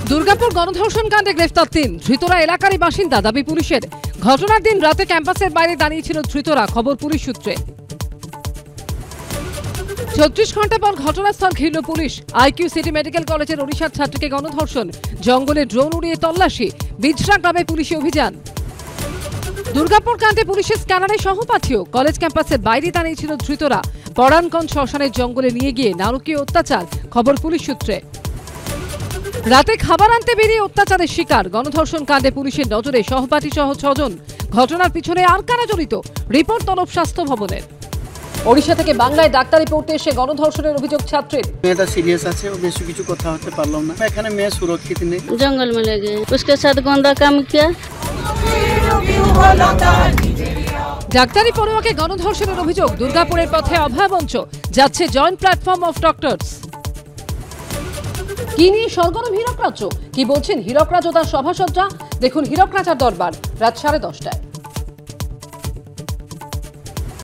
দুর্গাপুর গণধর্ষণ কাণ্ডে গ্রেফতার ৩ ধৃতরা এলাকারই বাসিন্দা, দাবি পুলিশের। ঘটনার দিন রাতে ক্যাম্পাসের বাইরে দাঁড়িয়েছিল ধৃতরা, খবর পুলিশ সূত্রে। ৩৬ ঘন্টা পর ঘটনাস্থল ঘিরল পুলিশ। আইকিউ সিটি মেডিকেল কলেজের ওড়িশার ছাত্রীকে গণধর্ষণ, জঙ্গলে ড্রোন উড়িয়ে তল্লাশি, বিজরা গ্রামে পুলিশি অভিযান। দুর্গাপুর কাণ্ডে পুলিশের স্ক্যানারে সহপাঠীও, কলেজ ক্যাম্পাসের বাইরে দাঁড়িয়েছিল ধৃতরা। পরাণগঞ্জ শ্মশানের জঙ্গলে নিয়ে গিয়ে নারকীয় অত্যাচার, খবর পুলিশ সূত্রে। রাতে খাবার আনতে বেরিয়ে অত্যাচারের শিকার, গণধর্ষণ কাণ্ডে পুলিশের নজরে সহপাঠী সহ ৬ জন। ঘটনার পিছনে আর কারা জড়িত, রিপোর্ট তলব স্বাস্থ্য ভবনের। ওড়িশা থেকে বাংলায় ডাক্তারি পড়তে এসে গণধর্ষণের অভিযোগ ছাত্রীর। মেয়েটা সিরিয়াস আছে, ও বেশি কিছু কথা হতে পারলাম না। এখানে মেয়ে সুরক্ষিত নেই। जंगल में ले गए, उसके साथ गंदा काम किया। ডাক্তারি পড়ুয়াকে গণধর্ষণের অভিযোগ, দুর্গাপুরের পথে অভয় মঞ্চ, যাচ্ছে জয়েন্ট প্ল্যাটফর্ম অফ ডক্টরস। কি নিয়ে সরগরম হীরক রাজ্য, কি বলছেন হীরক রাজ ও তার সভাসদরা, দেখুন হীরক রাজার দরবার রাত 10:30টায়।